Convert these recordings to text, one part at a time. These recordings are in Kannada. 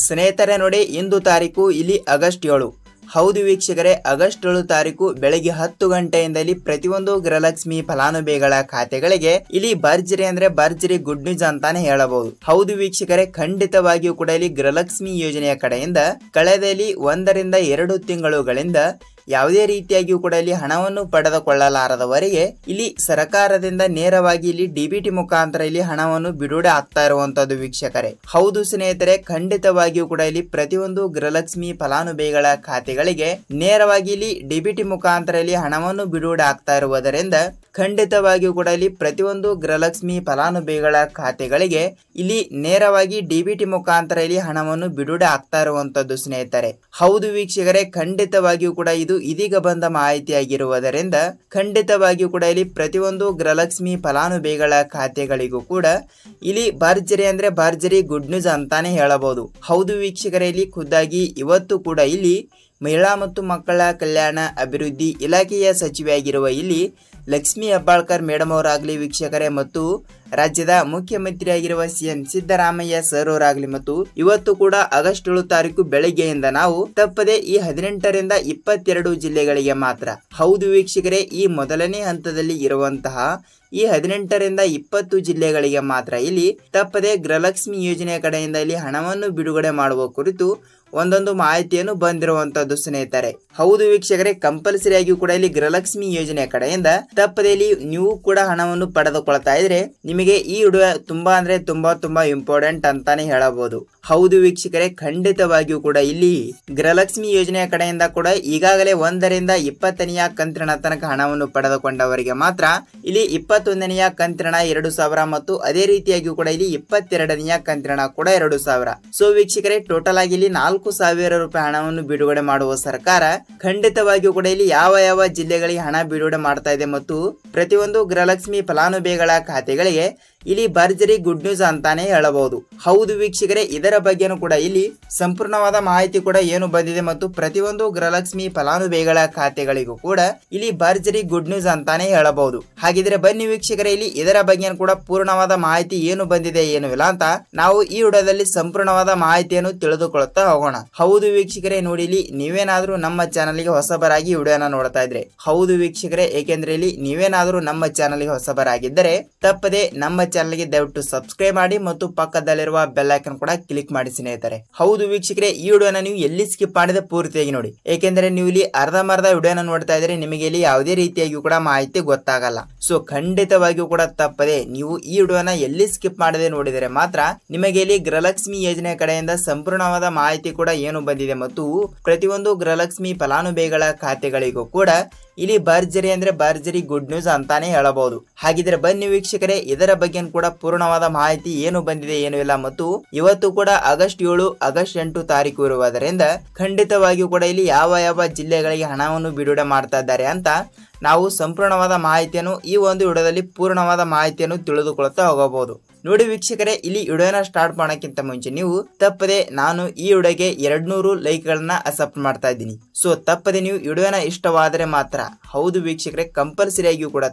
ಸ್ನೇಹಿತರೆ ನೋಡಿ, ಇಂದು ತಾರೀಕು ಇಲ್ಲಿ ಆಗಸ್ಟ್ 7. ಹೌದು ವೀಕ್ಷಕರೇ, ಆಗಸ್ಟ್ 7 ತಾರೀಕು ಬೆಳಗ್ಗೆ 10 ಗಂಟೆಯಿಂದಲೇ ಪ್ರತಿಯೊಂದು ಗೃಹಲಕ್ಷ್ಮಿ ಫಲಾನುಭವಿಗಳ ಖಾತೆಗಳಿಗೆ ಇಲ್ಲಿ ಭರ್ಜರಿ ಅಂದ್ರೆ ಭರ್ಜರಿ ಗುಡ್ ನ್ಯೂಸ್ ಅಂತಾನೆ ಹೇಳಬಹುದು. ಹೌದು ವೀಕ್ಷಕರೇ, ಖಂಡಿತವಾಗಿಯೂ ಕೂಡ ಇಲ್ಲಿ ಗೃಹಲಕ್ಷ್ಮಿ ಯೋಜನೆಯ ಕಡೆಯಿಂದ ಕಳೆದ 1 ರಿಂದ 2 ತಿಂಗಳುಗಳಿಂದ ಯಾವುದೇ ರೀತಿಯಾಗಿಯೂ ಕೂಡ ಇಲ್ಲಿ ಹಣವನ್ನು ಪಡೆದುಕೊಳ್ಳಲಾರದವರಿಗೆ ಇಲ್ಲಿ ಸರ್ಕಾರದಿಂದ ನೇರವಾಗಿ ಇಲ್ಲಿ ಡಿಬಿಟಿ ಮುಖಾಂತರ ಇಲ್ಲಿ ಹಣವನ್ನು ಬಿಡುಗಡೆ ಆಗ್ತಾ ಇರುವಂತದ್ದು ವೀಕ್ಷಕರೇ. ಹೌದು ಸ್ನೇಹಿತರೆ, ಖಂಡಿತವಾಗಿಯೂ ಕೂಡ ಇಲ್ಲಿ ಪ್ರತಿಯೊಂದು ಗೃಹಲಕ್ಷ್ಮಿ ಫಲಾನುಭವಿಗಳ ಖಾತೆಗಳಿಗೆ ನೇರವಾಗಿ ಇಲ್ಲಿ ಡಿಬಿಟಿ ಮುಖಾಂತರ ಇಲ್ಲಿ ಹಣವನ್ನು ಬಿಡುಗಡೆ ಆಗ್ತಾ ಇರುವುದರಿಂದ ಖಂಡಿತವಾಗಿಯೂ ಕೂಡ ಇಲ್ಲಿ ಪ್ರತಿಯೊಂದು ಗೃಹಲಕ್ಷ್ಮಿ ಫಲಾನುಭವಿಗಳ ಖಾತೆಗಳಿಗೆ ಇಲ್ಲಿ ನೇರವಾಗಿ ಡಿಬಿಟಿ ಮುಖಾಂತರ ಇಲ್ಲಿ ಹಣವನ್ನು ಬಿಡುಗಡೆ ಆಗ್ತಾ ಇರುವಂತದ್ದು ಸ್ನೇಹಿತರೆ. ಹೌದು ವೀಕ್ಷಕರೇ, ಖಂಡಿತವಾಗಿಯೂ ಕೂಡ ಇದು ಇದೀಗ ಬಂದ ಮಾಹಿತಿಯಾಗಿರುವುದರಿಂದ ಖಂಡಿತವಾಗಿಯೂ ಕೂಡ ಇಲ್ಲಿ ಪ್ರತಿಯೊಂದು ಗೃಹಲಕ್ಷ್ಮಿ ಫಲಾನುಭವಿಗಳ ಖಾತೆಗಳಿಗೂ ಕೂಡ ಇಲ್ಲಿ ಭರ್ಜರಿ ಅಂದ್ರೆ ಭರ್ಜರಿ ಗುಡ್ ನ್ಯೂಸ್ ಅಂತಾನೆ ಹೇಳಬಹುದು. ಹೌದು ವೀಕ್ಷಕರೇ, ಇಲ್ಲಿ ಖುದ್ದಾಗಿ ಇವತ್ತು ಕೂಡ ಇಲ್ಲಿ ಮಹಿಳಾ ಮತ್ತು ಮಕ್ಕಳ ಕಲ್ಯಾಣ ಅಭಿವೃದ್ಧಿ ಇಲಾಖೆಯ ಸಚಿವೆಯಾಗಿರುವ ಇಲ್ಲಿ ಲಕ್ಷ್ಮಿ ಹೆಬ್ಬಾಳ್ಕರ್ ಮೇಡಮ್ ಅವರಾಗಲಿ ವೀಕ್ಷಕರೇ, ಮತ್ತು ರಾಜ್ಯದ ಮುಖ್ಯಮಂತ್ರಿಯಾಗಿರುವ ಸಿಎಂ ಸಿದ್ದರಾಮಯ್ಯ ಸರ್ ಅವರಾಗಲಿ ಮತ್ತು ಇವತ್ತು ಕೂಡ ಆಗಸ್ಟ್ 7 ತಾರೀಕು ಬೆಳಗ್ಗೆಯಿಂದ ನಾವು ತಪ್ಪದೆ ಈ 18 ರಿಂದ 22 ಜಿಲ್ಲೆಗಳಿಗೆ ಮಾತ್ರ, ಹೌದು ವೀಕ್ಷಕರೇ, ಈ ಮೊದಲನೇ ಹಂತದಲ್ಲಿ ಇರುವಂತಹ ಈ 18 ರಿಂದ 20 ಜಿಲ್ಲೆಗಳಿಗೆ ಮಾತ್ರ ಇಲ್ಲಿ ತಪ್ಪದೆ ಗೃಹಲಕ್ಷ್ಮಿ ಯೋಜನೆಯ ಕಡೆಯಿಂದ ಇಲ್ಲಿ ಹಣವನ್ನು ಬಿಡುಗಡೆ ಮಾಡುವ ಕುರಿತು ಒಂದೊಂದು ಮಾಹಿತಿಯನ್ನು ಬಂದಿರುವಂತದ್ದು ಸ್ನೇಹಿತರೆ. ಹೌದು ವೀಕ್ಷಕರೇ, ಕಂಪಲ್ಸರಿ ಆಗಿಯೂ ಕೂಡ ಇಲ್ಲಿ ಗೃಹಲಕ್ಷ್ಮಿ ಯೋಜನೆಯ ಕಡೆಯಿಂದ ತಪ್ಪದೆ ಇಲ್ಲಿ ನೀವು ಕೂಡ ಹಣವನ್ನು ಪಡೆದುಕೊಳ್ತಾ ಇದ್ರೆ ನಿಮಗೆ ಈ ವಿಡಿಯೋ ತುಂಬಾ ಅಂದ್ರೆ ತುಂಬಾ ಇಂಪಾರ್ಟೆಂಟ್ ಅಂತಾನೆ ಹೇಳಬಹುದು. ಹೌದು ವೀಕ್ಷಕರೇ, ಖಂಡಿತವಾಗಿಯೂ ಕೂಡ ಇಲ್ಲಿ ಗೃಹಲಕ್ಷ್ಮಿ ಯೋಜನೆಯ ಕಡೆಯಿಂದ ಕೂಡ ಈಗಾಗಲೇ 1 ರಿಂದ 20ನೆಯ ಕಂತಿನ ತನಕ ಹಣವನ್ನು ಪಡೆದುಕೊಂಡವರಿಗೆ ಮಾತ್ರ ಇಲ್ಲಿ 21ನೆಯ ಕಂತಿನ 2,000 ಮತ್ತು ಅದೇ ರೀತಿಯಾಗಿಯೂ ಕೂಡ ಇಲ್ಲಿ 22ನೆಯ ಕಂತಿನ ಕೂಡ 2,000. ಸೊ ವೀಕ್ಷಕರೇ, ಟೋಟಲ್ ಆಗಿ ಇಲ್ಲಿ 4,000 ರೂಪಾಯಿ ಹಣವನ್ನು ಬಿಡುಗಡೆ ಮಾಡುವ ಸರ್ಕಾರ ಖಂಡಿತವಾಗಿಯೂ ಕೂಡ ಇಲ್ಲಿ ಯಾವ ಜಿಲ್ಲೆಗಳಿಗೆ ಹಣ ಬಿಡುಗಡೆ ಮಾಡ್ತಾ ಇದೆ ಮತ್ತು ಪ್ರತಿಯೊಂದು ಗೃಹಲಕ್ಷ್ಮಿ ಫಲಾನುಭವಿಗಳ ಖಾತೆಗಳಿಗೆ ಇಲ್ಲಿ ಭರ್ಜರಿ ಗುಡ್ ನ್ಯೂಸ್ ಅಂತಾನೆ ಹೇಳಬಹುದು. ಹೌದು ವೀಕ್ಷಕರೇ, ಇದರ ಬಗ್ಗೆನೂ ಕೂಡ ಇಲ್ಲಿ ಸಂಪೂರ್ಣವಾದ ಮಾಹಿತಿ ಕೂಡ ಏನು ಬಂದಿದೆ ಮತ್ತು ಪ್ರತಿಯೊಂದು ಗೃಹಲಕ್ಷ್ಮಿ ಫಲಾನುಭವಿಗಳ ಖಾತೆಗಳಿಗೂ ಕೂಡ ಇಲ್ಲಿ ಭರ್ಜರಿ ಗುಡ್ ನ್ಯೂಸ್ ಅಂತಾನೆ ಹೇಳಬಹುದು. ಹಾಗಿದ್ರೆ ಬನ್ನಿ ವೀಕ್ಷಕರೇ, ಇಲ್ಲಿ ಇದರ ಬಗ್ಗೆ ಕೂಡ ಪೂರ್ಣವಾದ ಮಾಹಿತಿ ಏನು ಬಂದಿದೆ ಏನು ಇಲ್ಲ ಅಂತ ನಾವು ಈ ವಿಡಿಯೋದಲ್ಲಿ ಸಂಪೂರ್ಣವಾದ ಮಾಹಿತಿಯನ್ನು ತಿಳಿದುಕೊಳ್ಳುತ್ತಾ ಹೋಗೋಣ. ಹೌದು ವೀಕ್ಷಕರೇ, ನೋಡಿ ಇಲ್ಲಿ ನೀವೇನಾದ್ರೂ ನಮ್ಮ ಚಾನಲ್ಗೆ ಹೊಸಬರಾಗಿ ವಿಡಿಯೋನ ನೋಡ್ತಾ ಇದ್ರೆ, ಹೌದು ವೀಕ್ಷಕರೇ, ಏಕೆಂದ್ರೆ ಇಲ್ಲಿ ನೀವೇನಾದ್ರೂ ನಮ್ಮ ಚಾನಲ್ಗೆ ಹೊಸಬರಾಗಿದ್ದರೆ ತಪ್ಪದೆ ನಮ್ಮ ಚಾನಲ್ಗೆ ದಯವಿಟ್ಟು ಸಬ್ಸ್ಕ್ರೈಬ್ ಮಾಡಿ ಮತ್ತು ಪಕ್ಕದಲ್ಲಿರುವ ಬೆಲ್ ಐಕಾನ್ ಕೂಡ ಕ್ಲಿಕ್ ಮಾಡಿ ಸ್ನೇಹಿತರೆ. ಹೌದು ವೀಕ್ಷಕರೇ, ಈ ವಿಡಿಯೋನ ನೀವು ಎಲ್ಲಿ ಸ್ಕಿಪ್ ಮಾಡಿದ ಪೂರ್ತಿಯಾಗಿ ನೋಡಿ, ಏಕೆಂದ್ರೆ ನೀವು ಇಲ್ಲಿ ಅರ್ಧಂಬರ್ಧ ವಿಡಿಯೋನ ನೋಡ್ತಾ ಇದ್ರೆ ನಿಮಗೆ ಇಲ್ಲಿ ಯಾವುದೇ ರೀತಿಯಾಗಿ ಕೂಡ ಮಾಹಿತಿ ಗೊತ್ತಾಗಲ್ಲ. ಸೊ ಖಂಡಿತವಾಗಿಯೂ ಕೂಡ ತಪ್ಪದೆ ನೀವು ಈ ವಿಡಿಯೋನ ಎಲ್ಲಿ ಸ್ಕಿಪ್ ಮಾಡದೆ ನೋಡಿದರೆ ಮಾತ್ರ ನಿಮಗೆ ಇಲ್ಲಿ ಗೃಹಲಕ್ಷ್ಮಿ ಯೋಜನೆ ಕಡೆಯಿಂದ ಸಂಪೂರ್ಣವಾದ ಮಾಹಿತಿ ಕೂಡ ಏನು ಬಂದಿದೆ ಮತ್ತು ಪ್ರತಿಯೊಂದು ಗೃಹಲಕ್ಷ್ಮಿ ಫಲಾನುಭವಿಗಳ ಖಾತೆಗಳಿಗೂ ಕೂಡ ಇಲ್ಲಿ ಭರ್ಜರಿ ಅಂದ್ರೆ ಭರ್ಜರಿ ಗುಡ್ ನ್ಯೂಸ್ ಅಂತಾನೆ ಹೇಳಬಹುದು. ಹಾಗಿದ್ರೆ ಬನ್ನಿ ವೀಕ್ಷಕರೇ, ಇದರ ಬಗ್ಗೆ ಕೂಡ ಪೂರ್ಣವಾದ ಮಾಹಿತಿ ಏನು ಬಂದಿದೆ ಏನು ಇಲ್ಲ ಮತ್ತು ಇವತ್ತು ಕೂಡ ಆಗಸ್ಟ್ 7 ಆಗಸ್ಟ್ 8 ತಾರೀಕು ಇರುವುದರಿಂದ ಖಂಡಿತವಾಗಿಯೂ ಕೂಡ ಇಲ್ಲಿ ಯಾವ ಜಿಲ್ಲೆಗಳಿಗೆ ಹಣವನ್ನು ಬಿಡುಗಡೆ ಮಾಡ್ತಾ ಇದ್ದಾರೆ ಅಂತ ನಾವು ಸಂಪೂರ್ಣವಾದ ಮಾಹಿತಿಯನ್ನು ಈ ಒಂದು ವಿಡಿಯೋದಲ್ಲಿ ಪೂರ್ಣವಾದ ಮಾಹಿತಿಯನ್ನು ತಿಳಿದುಕೊಳ್ಳುತ್ತಾ ಹೋಗಬಹುದು. ನೋಡಿ ವೀಕ್ಷಕರೇ, ಇಲ್ಲಿ ವಿಡಿಯೋನ ಸ್ಟಾರ್ಟ್ ಮಾಡೋಕ್ಕಿಂತ ಮುಂಚೆ ನೀವು ತಪ್ಪದೆ ನಾನು ಈ ವಿಡಿಯೋಗೆ 200 ಲೈಕ್ ಗಳನ್ನ ಅಕ್ಸೆಪ್ಟ್ ಮಾಡ್ತಾ ಇದ್ದೀನಿ. ಸೊ ತಪ್ಪದೆ ನೀವು ವಿಡಿಯೋನ ಇಷ್ಟವಾದರೆ ಮಾತ್ರ, ಹೌದು ವೀಕ್ಷಕರೇ, ಕಂಪಲ್ಸರಿ ಆಗಿಯೂ ಕೂಡ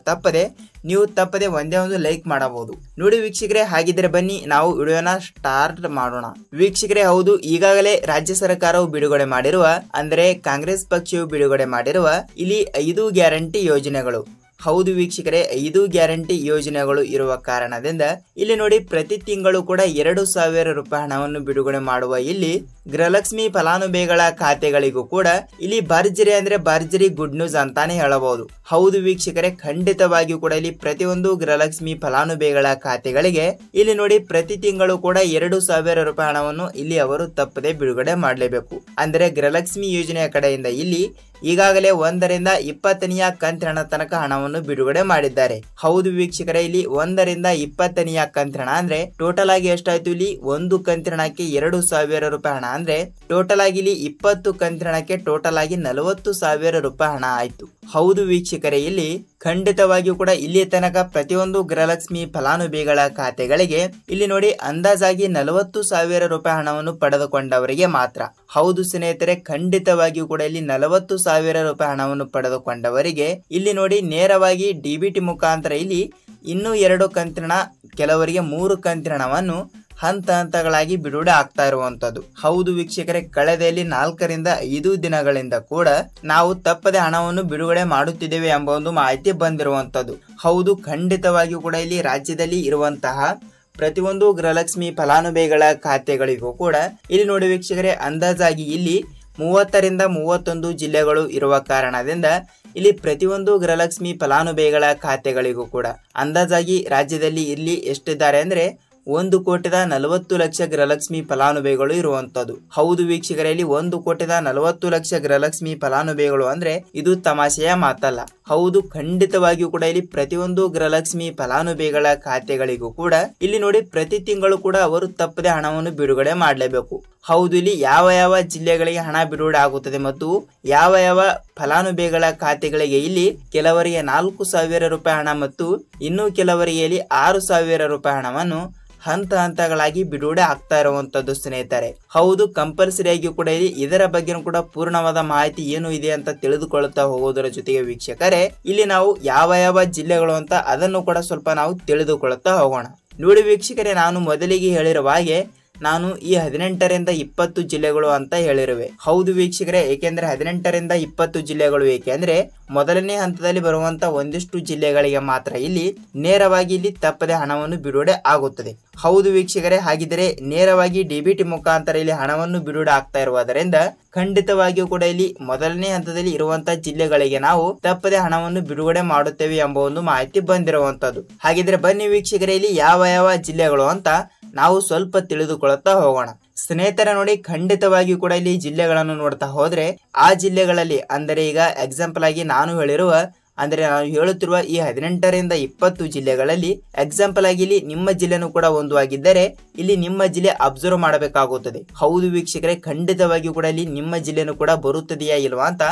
ನೀವು ತಪ್ಪದೆ ಒಂದೇ ಒಂದು ಲೈಕ್ ಮಾಡಬಹುದು. ನೋಡಿ ವೀಕ್ಷಕರೇ, ಹಾಗಿದ್ರೆ ಬನ್ನಿ ನಾವು ವಿಡಿಯೋನ ಸ್ಟಾರ್ಟ್ ಮಾಡೋಣ. ವೀಕ್ಷಕರೇ, ಹೌದು, ಈಗಾಗಲೇ ರಾಜ್ಯ ಸರ್ಕಾರವು ಬಿಡುಗಡೆ ಮಾಡಿರುವ ಅಂದ್ರೆ ಕಾಂಗ್ರೆಸ್ ಪಕ್ಷವು ಬಿಡುಗಡೆ ಮಾಡಿರುವ ಇಲ್ಲಿ 5 ಗ್ಯಾರಂಟಿ ಯೋಜನೆಗಳು. ಹೌದು ವೀಕ್ಷಕರೇ, 5 ಗ್ಯಾರಂಟಿ ಯೋಜನೆಗಳು ಇರುವ ಕಾರಣದಿಂದ ಇಲ್ಲಿ ನೋಡಿ ಪ್ರತಿ ತಿಂಗಳು ಕೂಡ 2,000 ರೂಪಾಯಿ ಹಣವನ್ನು ಬಿಡುಗಡೆ ಮಾಡುವ ಇಲ್ಲಿ ಗೃಹಲಕ್ಷ್ಮಿ ಫಲಾನುಭವಿಗಳ ಖಾತೆಗಳಿಗೂ ಕೂಡ ಇಲ್ಲಿ ಭರ್ಜರಿ ಅಂದ್ರೆ ಭರ್ಜರಿ ಗುಡ್ ನ್ಯೂಸ್ ಅಂತಾನೆ ಹೇಳಬಹುದು. ಹೌದು ವೀಕ್ಷಕರೇ, ಖಂಡಿತವಾಗಿಯೂ ಕೂಡ ಇಲ್ಲಿ ಪ್ರತಿಯೊಂದು ಗೃಹಲಕ್ಷ್ಮಿ ಫಲಾನುಭವಿಗಳ ಖಾತೆಗಳಿಗೆ ಇಲ್ಲಿ ನೋಡಿ ಪ್ರತಿ ತಿಂಗಳು ಕೂಡ 2,000 ರೂಪಾಯಿ ಹಣವನ್ನು ಇಲ್ಲಿ ಅವರು ತಪ್ಪದೆ ಬಿಡುಗಡೆ ಮಾಡಲೇಬೇಕು. ಅಂದ್ರೆ ಗೃಹಲಕ್ಷ್ಮಿ ಯೋಜನೆಯ ಕಡೆಯಿಂದ ಇಲ್ಲಿ ಈಗಾಗಲೇ 1 ರಿಂದ 20ನೆಯ ಕಂತಿನ ತನಕ ಹಣವನ್ನು ಬಿಡುಗಡೆ ಮಾಡಿದ್ದಾರೆ. ಹೌದು ವೀಕ್ಷಕರೇ, ಇಲ್ಲಿ 1 ರಿಂದ 20ನೆಯ ಕಂತಿನ ಅಂದ್ರೆ ಟೋಟಲ್ ಆಗಿ ಎಷ್ಟಾಯ್ತು, ಇಲ್ಲಿ ಒಂದು ಕಂತಿನಕ್ಕೆ 2,000 ರೂಪಾಯಿ ಹಣ ಅಂದ್ರೆ ಟೋಟಲ್ ಆಗಿ ಇಲ್ಲಿ 20 ಕಂತಿನಕ್ಕೆ ಟೋಟಲ್ ಆಗಿ 40,000 ರೂಪಾಯಿ ಹಣ ಆಯ್ತು. ಹೌದು ವೀಕ್ಷಕರೇ, ಇಲ್ಲಿ ಖಂಡಿತವಾಗಿಯೂ ಕೂಡ ಇಲ್ಲಿ ತನಕ ಪ್ರತಿಯೊಂದು ಗೃಹಲಕ್ಷ್ಮಿ ಫಲಾನುಭವಿಗಳ ಖಾತೆಗಳಿಗೆ ಇಲ್ಲಿ ನೋಡಿ ಅಂದಾಜಾಗಿ 40,000 ರೂಪಾಯಿ ಹಣವನ್ನು ಪಡೆದುಕೊಂಡವರಿಗೆ ಮಾತ್ರ. ಹೌದು ಸ್ನೇಹಿತರೆ, ಖಂಡಿತವಾಗಿಯೂ ಕೂಡ ಇಲ್ಲಿ 40,000 ರೂಪಾಯಿ ಹಣವನ್ನು ಪಡೆದುಕೊಂಡವರಿಗೆ ಇಲ್ಲಿ ನೋಡಿ ನೇರವಾಗಿ ಡಿಬಿಟಿ ಮುಖಾಂತರ ಇಲ್ಲಿ ಇನ್ನೂ 2 ಕಂತಿನ, ಕೆಲವರಿಗೆ 3 ಕಂತಿನ ಹಣವನ್ನು ಹಂತ ಹಂತಗಳಾಗಿ ಬಿಡುಗಡೆ ಆಗ್ತಾ ಇರುವಂತದ್ದು. ಹೌದು ವೀಕ್ಷಕರೇ, ಕಳೆದಲ್ಲಿ 4 ರಿಂದ 5 ದಿನಗಳಿಂದ ಕೂಡ ನಾವು ತಪ್ಪದೆ ಹಣವನ್ನು ಬಿಡುಗಡೆ ಮಾಡುತ್ತಿದ್ದೇವೆ ಎಂಬ ಒಂದು ಮಾಹಿತಿ ಬಂದಿರುವಂತದ್ದು. ಹೌದು, ಖಂಡಿತವಾಗಿಯೂ ಕೂಡ ಇಲ್ಲಿ ರಾಜ್ಯದಲ್ಲಿ ಇರುವಂತಹ ಪ್ರತಿಯೊಂದು ಗೃಹಲಕ್ಷ್ಮಿ ಫಲಾನುಭವಿಗಳ ಖಾತೆಗಳಿಗೂ ಕೂಡ ಇಲ್ಲಿ ನೋಡಿ ವೀಕ್ಷಕರೇ, ಅಂದಾಜಾಗಿ ಇಲ್ಲಿ 30 ರಿಂದ 31 ಜಿಲ್ಲೆಗಳು ಇರುವ ಕಾರಣದಿಂದ ಇಲ್ಲಿ ಪ್ರತಿಯೊಂದು ಗೃಹಲಕ್ಷ್ಮಿ ಫಲಾನುಭವಿಗಳ ಖಾತೆಗಳಿಗೂ ಕೂಡ ಅಂದಾಜಾಗಿ ರಾಜ್ಯದಲ್ಲಿ ಇಲ್ಲಿ ಎಷ್ಟಿದ್ದಾರೆ ಅಂದ್ರೆ 1,40,00,000 ಗೃಹಲಕ್ಷ್ಮಿ ಫಲಾನುಭವಿಗಳು ಇರುವಂತದ್ದು. ಹೌದು ವೀಕ್ಷಕರಲ್ಲಿ, 1,40,00,000 ಗೃಹಲಕ್ಷ್ಮಿ ಫಲಾನುಭವಿಗಳು ಅಂದ್ರೆ ಇದು ತಮಾಷೆಯ ಮಾತಲ್ಲ. ಹೌದು, ಖಂಡಿತವಾಗಿಯೂ ಕೂಡ ಇಲ್ಲಿ ಪ್ರತಿಯೊಂದು ಗೃಹಲಕ್ಷ್ಮಿ ಫಲಾನುಭವಿಗಳ ಖಾತೆಗಳಿಗೂ ಕೂಡ ಇಲ್ಲಿ ನೋಡಿ ಪ್ರತಿ ತಿಂಗಳು ಕೂಡ ಅವರು ತಪ್ಪದೆ ಹಣವನ್ನು ಬಿಡುಗಡೆ ಮಾಡಲೇಬೇಕು. ಹೌದು, ಇಲ್ಲಿ ಯಾವ ಯಾವ ಜಿಲ್ಲೆಗಳಿಗೆ ಹಣ ಬಿಡುಗಡೆ ಆಗುತ್ತದೆ ಮತ್ತು ಯಾವ ಯಾವ ಫಲಾನುಭವಿಗಳ ಖಾತೆಗಳಿಗೆ ಇಲ್ಲಿ ಕೆಲವರಿಗೆ 4,000 ರೂಪಾಯಿ ಹಣ ಮತ್ತು ಇನ್ನು ಕೆಲವರಿಗೆ ಇಲ್ಲಿ 6,000 ರೂಪಾಯಿ ಹಣವನ್ನು ಹಂತ ಹಂತಗಳಾಗಿ ಬಿಡುಗಡೆ ಆಗ್ತಾ ಇರುವಂತದ್ದು ಸ್ನೇಹಿತರೆ. ಹೌದು, ಕಂಪಲ್ಸರಿಯಾಗಿ ಕೂಡ ಇಲ್ಲಿ ಇದರ ಬಗ್ಗೆ ಕೂಡ ಪೂರ್ಣವಾದ ಮಾಹಿತಿ ಏನು ಇದೆ ಅಂತ ತಿಳಿದುಕೊಳ್ಳುತ್ತಾ ಹೋಗೋದರ ಜೊತೆಗೆ ವೀಕ್ಷಕರೇ, ಇಲ್ಲಿ ನಾವು ಯಾವ ಯಾವ ಜಿಲ್ಲೆಗಳು ಅಂತ ಅದನ್ನು ಕೂಡ ಸ್ವಲ್ಪ ನಾವು ತಿಳಿದುಕೊಳ್ಳುತ್ತಾ ಹೋಗೋಣ. ನೋಡಿ ವೀಕ್ಷಕರೇ, ನಾನು ಮೊದಲಿಗೆ ಹೇಳಿರುವ ಹಾಗೆ ನಾನು ಈ 18 ರಿಂದ 20 ಜಿಲ್ಲೆಗಳು ಅಂತ ಹೇಳಿರುವೆ. ಹೌದು ವೀಕ್ಷಕರೇ, ಏಕೆಂದ್ರೆ 18 ರಿಂದ 20 ಜಿಲ್ಲೆಗಳು ಏಕೆಂದ್ರೆ ಮೊದಲನೇ ಹಂತದಲ್ಲಿ ಬರುವಂತ ಒಂದಿಷ್ಟು ಜಿಲ್ಲೆಗಳಿಗೆ ಮಾತ್ರ ಇಲ್ಲಿ ನೇರವಾಗಿ ಇಲ್ಲಿ ತಪ್ಪದೆ ಹಣವನ್ನು ಬಿಡುಗಡೆ ಆಗುತ್ತದೆ. ಹೌದು ವೀಕ್ಷಕರೇ, ಹಾಗಿದ್ರೆ ನೇರವಾಗಿ ಡಿಬಿಟಿ ಮುಖಾಂತರ ಇಲ್ಲಿ ಹಣವನ್ನು ಬಿಡುಗಡೆ ಆಗ್ತಾ ಇರುವುದರಿಂದ ಖಂಡಿತವಾಗಿಯೂ ಕೂಡ ಇಲ್ಲಿ ಮೊದಲನೇ ಹಂತದಲ್ಲಿ ಇರುವಂತಹ ಜಿಲ್ಲೆಗಳಿಗೆ ನಾವು ತಪ್ಪದೆ ಹಣವನ್ನು ಬಿಡುಗಡೆ ಮಾಡುತ್ತೇವೆ ಎಂಬ ಒಂದು ಮಾಹಿತಿ ಬಂದಿರುವಂತದ್ದು. ಹಾಗಿದ್ರೆ ಬನ್ನಿ ವೀಕ್ಷಕರೇ, ಇಲ್ಲಿ ಯಾವ ಯಾವ ಜಿಲ್ಲೆಗಳು ಅಂತ ನಾವು ಸ್ವಲ್ಪ ತಿಳಿದುಕೊಳ್ಳುತ್ತಾ ಹೋಗೋಣ. ಸ್ನೇಹಿತರ ನೋಡಿ, ಖಂಡಿತವಾಗಿಯೂ ಕೂಡ ಇಲ್ಲಿ ಜಿಲ್ಲೆಗಳನ್ನು ನೋಡ್ತಾ ಹೋದ್ರೆ ಆ ಜಿಲ್ಲೆಗಳಲ್ಲಿ ಅಂದರೆ ಈಗ ಎಕ್ಸಾಂಪಲ್ ಆಗಿ ನಾನು ಹೇಳುತ್ತಿರುವ ಈ 18 ರಿಂದ 20 ಜಿಲ್ಲೆಗಳಲ್ಲಿ ಎಕ್ಸಾಂಪಲ್ ಆಗಿ ಇಲ್ಲಿ ನಿಮ್ಮ ಜಿಲ್ಲೆನೂ ಕೂಡ ಒಂದು ಆಗಿದ್ದರೆ ಇಲ್ಲಿ ನಿಮ್ಮ ಜಿಲ್ಲೆ ಅಬ್ಸರ್ವ್ ಮಾಡಬೇಕಾಗುತ್ತದೆ. ಹೌದು ವೀಕ್ಷಕರೇ, ಖಂಡಿತವಾಗಿಯೂ ಕೂಡ ಇಲ್ಲಿ ನಿಮ್ಮ ಜಿಲ್ಲೆನೂ ಕೂಡ ಬರುತ್ತದೆಯಾ ಇಲ್ವಾ ಅಂತ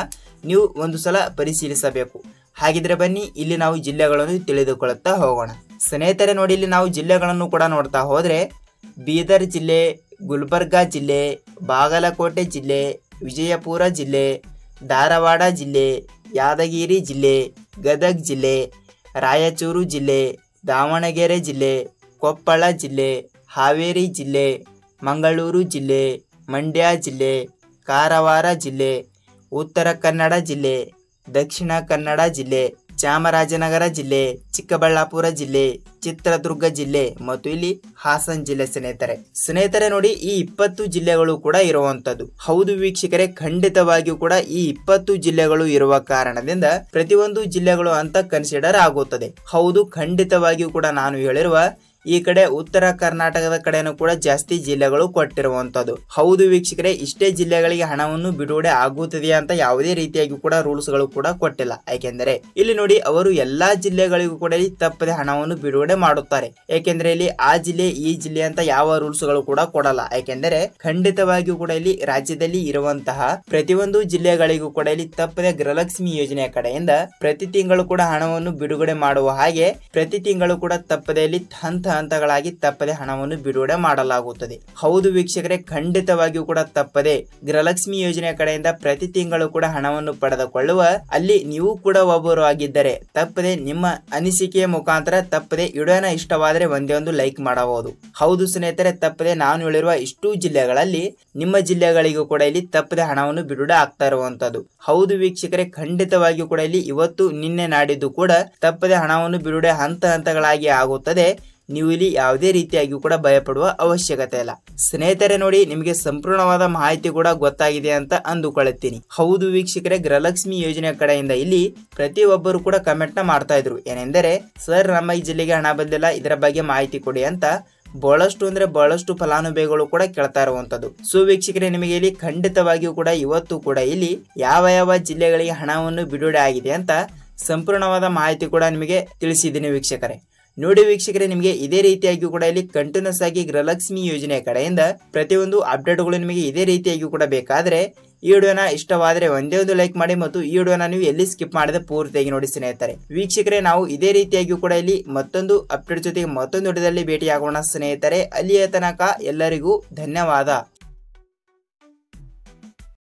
ನೀವು ಒಂದು ಸಲ ಪರಿಶೀಲಿಸಬೇಕು. ಹಾಗಿದ್ರೆ ಬನ್ನಿ ಇಲ್ಲಿ ನಾವು ಜಿಲ್ಲೆಗಳನ್ನು ತಿಳಿದುಕೊಳ್ಳುತ್ತಾ ಹೋಗೋಣ. ಸ್ನೇಹಿತರೆ ನೋಡಿ, ಇಲ್ಲಿ ನಾವು ಜಿಲ್ಲೆಗಳನ್ನು ಕೂಡ ನೋಡ್ತಾ ಹೋದ್ರೆ ಬೀದರ್ ಜಿಲ್ಲೆ, ಗುಲ್ಬರ್ಗಾ ಜಿಲ್ಲೆ, ಬಾಗಲಕೋಟೆ ಜಿಲ್ಲೆ, ವಿಜಯಪುರ ಜಿಲ್ಲೆ, ಧಾರವಾಡ ಜಿಲ್ಲೆ, ಯಾದಗಿರಿ ಜಿಲ್ಲೆ, ಗದಗ ಜಿಲ್ಲೆ, ರಾಯಚೂರು ಜಿಲ್ಲೆ, ದಾವಣಗೆರೆ ಜಿಲ್ಲೆ, ಕೊಪ್ಪಳ ಜಿಲ್ಲೆ, ಹಾವೇರಿ ಜಿಲ್ಲೆ, ಮಂಗಳೂರು ಜಿಲ್ಲೆ, ಮಂಡ್ಯ ಜಿಲ್ಲೆ, ಕಾರವಾರ ಜಿಲ್ಲೆ, ಉತ್ತರ ಕನ್ನಡ ಜಿಲ್ಲೆ, ದಕ್ಷಿಣ ಕನ್ನಡ ಜಿಲ್ಲೆ, ಚಾಮರಾಜನಗರ ಜಿಲ್ಲೆ, ಚಿಕ್ಕಬಳ್ಳಾಪುರ ಜಿಲ್ಲೆ, ಚಿತ್ರದುರ್ಗ ಜಿಲ್ಲೆ ಮತ್ತು ಇಲ್ಲಿ ಹಾಸನ ಜಿಲ್ಲೆ. ಸ್ನೇಹಿತರೆ ನೋಡಿ, ಈ 20 ಜಿಲ್ಲೆಗಳು ಕೂಡ ಇರುವಂತದ್ದು. ಹೌದು ವೀಕ್ಷಕರೇ, ಖಂಡಿತವಾಗಿಯೂ ಕೂಡ ಈ 20 ಜಿಲ್ಲೆಗಳು ಇರುವ ಕಾರಣದಿಂದ ಪ್ರತಿಯೊಂದು ಜಿಲ್ಲೆಗಳು ಅಂತ ಕನ್ಸಿಡರ್ ಆಗುತ್ತದೆ. ಹೌದು, ಖಂಡಿತವಾಗಿಯೂ ಕೂಡ ನಾನು ಹೇಳಿರುವ ಈ ಕಡೆ ಉತ್ತರ ಕರ್ನಾಟಕದ ಕಡೆನೂ ಕೂಡ ಜಾಸ್ತಿ ಜಿಲ್ಲೆಗಳು ಕೊಟ್ಟಿರುವಂತದ್ದು. ಹೌದು ವೀಕ್ಷಕರೇ, ಇಷ್ಟೇ ಜಿಲ್ಲೆಗಳಿಗೆ ಹಣವನ್ನು ಬಿಡುಗಡೆ ಆಗುತ್ತದೆಯಾ ಅಂತ ಯಾವುದೇ ರೀತಿಯಾಗಿ ಕೂಡ ರೂಲ್ಸ್ ಗಳು ಕೂಡ ಕೊಟ್ಟಿಲ್ಲ. ಯಾಕೆಂದ್ರೆ ಇಲ್ಲಿ ನೋಡಿ ಅವರು ಎಲ್ಲಾ ಜಿಲ್ಲೆಗಳಿಗೂ ಕೂಡ ಇಲ್ಲಿ ತಪ್ಪದೆ ಹಣವನ್ನು ಬಿಡುಗಡೆ ಮಾಡುತ್ತಾರೆ. ಯಾಕೆಂದ್ರೆ ಇಲ್ಲಿ ಆ ಜಿಲ್ಲೆ ಈ ಜಿಲ್ಲೆ ಅಂತ ಯಾವ ರೂಲ್ಸ್ ಗಳು ಕೂಡ ಕೊಡಲ್ಲ. ಯಾಕೆಂದ್ರೆ ಖಂಡಿತವಾಗಿಯೂ ಕೂಡ ಇಲ್ಲಿ ರಾಜ್ಯದಲ್ಲಿ ಇರುವಂತಹ ಪ್ರತಿಯೊಂದು ಜಿಲ್ಲೆಗಳಿಗೂ ಕೂಡ ಇಲ್ಲಿ ತಪ್ಪದೆ ಗೃಹಲಕ್ಷ್ಮಿ ಯೋಜನೆಯ ಕಡೆಯಿಂದ ಪ್ರತಿ ತಿಂಗಳು ಕೂಡ ಹಣವನ್ನು ಬಿಡುಗಡೆ ಮಾಡುವ ಹಾಗೆ ಪ್ರತಿ ತಿಂಗಳು ಕೂಡ ತಪ್ಪದೆ ಇಲ್ಲಿ ಹಂತಗಳಾಗಿ ತಪ್ಪದೆ ಹಣವನ್ನು ಬಿಡುಗಡೆ ಮಾಡಲಾಗುತ್ತದೆ. ಹೌದು ವೀಕ್ಷಕರೇ, ಖಂಡಿತವಾಗಿಯೂ ಕೂಡ ತಪ್ಪದೆ ಗೃಹಲಕ್ಷ್ಮಿ ಯೋಜನೆಯ ಕಡೆಯಿಂದ ಪ್ರತಿ ತಿಂಗಳು ಕೂಡ ಹಣವನ್ನು ಪಡೆದುಕೊಳ್ಳುವ ಅಲ್ಲಿ ನೀವು ಕೂಡ ಒಬ್ಬರು ಆಗಿದ್ದರೆ ತಪ್ಪದೆ ನಿಮ್ಮ ಅನಿಸಿಕೆಯ ಮುಖಾಂತರ ತಪ್ಪದೆ ವಿಡಿಯೋನ ಇಷ್ಟವಾದರೆ ಒಂದೇ ಒಂದು ಲೈಕ್ ಮಾಡಬಹುದು. ಹೌದು ಸ್ನೇಹಿತರೆ, ತಪ್ಪದೆ ನಾನು ಹೇಳಿರುವ ಇಷ್ಟು ಜಿಲ್ಲೆಗಳಲ್ಲಿ ನಿಮ್ಮ ಜಿಲ್ಲೆಗಳಿಗೂ ಕೂಡ ಇಲ್ಲಿ ತಪ್ಪದೆ ಹಣವನ್ನು ಬಿಡುಗಡೆ ಆಗ್ತಾ ಇರುವಂತದ್ದು. ಹೌದು ವೀಕ್ಷಕರೇ, ಖಂಡಿತವಾಗಿಯೂ ಕೂಡ ಇಲ್ಲಿ ಇವತ್ತು ನಿನ್ನೆ ನಾಡಿದ್ದು ಕೂಡ ತಪ್ಪದೆ ಹಣವನ್ನು ಬಿಡುಗಡೆ ಹಂತಗಳಾಗಿ ಆಗುತ್ತದೆ. ನೀವು ಇಲ್ಲಿ ಯಾವುದೇ ರೀತಿಯಾಗಿ ಕೂಡ ಭಯಪಡುವ ಅವಶ್ಯಕತೆ ಇಲ್ಲ. ಸ್ನೇಹಿತರೆ ನೋಡಿ, ನಿಮಗೆ ಸಂಪೂರ್ಣವಾದ ಮಾಹಿತಿ ಕೂಡ ಗೊತ್ತಾಗಿದೆ ಅಂತ ಅಂದುಕೊಳ್ಳುತ್ತೀನಿ. ಹೌದು ವೀಕ್ಷಕರೇ, ಗೃಹಲಕ್ಷ್ಮಿ ಯೋಜನೆ ಕಡೆಯಿಂದ ಇಲ್ಲಿ ಪ್ರತಿಯೊಬ್ಬರು ಕೂಡ ಕಮೆಂಟ್ ನ ಮಾಡ್ತಾ ಇದ್ರು, ಏನೆಂದರೆ ಸರ್ ನಮ್ಮ ಈ ಜಿಲ್ಲೆಗೆ ಹಣ ಬಂದಿಲ್ಲ, ಇದರ ಬಗ್ಗೆ ಮಾಹಿತಿ ಕೊಡಿ ಅಂತ ಬಹಳಷ್ಟು ಫಲಾನುಭವಿಗಳು ಕೂಡ ಕೇಳ್ತಾ ಇರುವಂತದ್ದು. ಸೊ ವೀಕ್ಷಕರೇ, ನಿಮಗೆ ಇಲ್ಲಿ ಖಂಡಿತವಾಗಿಯೂ ಕೂಡ ಇವತ್ತು ಕೂಡ ಇಲ್ಲಿ ಯಾವ ಯಾವ ಜಿಲ್ಲೆಗಳಿಗೆ ಹಣವನ್ನು ಬಿಡುಗಡೆ ಆಗಿದೆ ಅಂತ ಸಂಪೂರ್ಣವಾದ ಮಾಹಿತಿ ಕೂಡ ನಿಮಗೆ ತಿಳಿಸಿದ್ದೀನಿ ವೀಕ್ಷಕರೇ. ನೋಡಿ ವೀಕ್ಷಕರೇ, ನಿಮಗೆ ಇದೇ ರೀತಿಯಾಗಿ ಕೂಡ ಇಲ್ಲಿ ಕಂಟಿನ್ಯೂಸ್ ಆಗಿ ಗೃಹಲಕ್ಷ್ಮಿ ಯೋಜನೆ ಕಡೆಯಿಂದ ಪ್ರತಿಯೊಂದು ಅಪ್ಡೇಟ್ಗಳು ನಿಮಗೆ ಇದೇ ರೀತಿಯಾಗಿ ಕೂಡ ಬೇಕಾದ್ರೆ ಈ ವಿಡಿಯೋನ ಇಷ್ಟವಾದರೆ ಒಂದೇ ಒಂದು ಲೈಕ್ ಮಾಡಿ ಮತ್ತು ಈ ವಿಡಿಯೋನ ನೀವು ಎಲ್ಲಿ ಸ್ಕಿಪ್ ಮಾಡದೆ ಪೂರ್ತಿಯಾಗಿ ನೋಡಿ ಸ್ನೇಹಿತರೆ. ವೀಕ್ಷಕರೇ, ನಾವು ಇದೇ ರೀತಿಯಾಗಿ ಕೂಡ ಇಲ್ಲಿ ಮತ್ತೊಂದು ಅಪ್ಡೇಟ್ ಜೊತೆಗೆ ಮತ್ತೊಂದು ವಿಡಿಯೋದಲ್ಲಿ ಭೇಟಿಯಾಗೋಣ ಸ್ನೇಹಿತರೆ. ಅಲ್ಲಿಯ ತನಕ ಎಲ್ಲರಿಗೂ ಧನ್ಯವಾದ.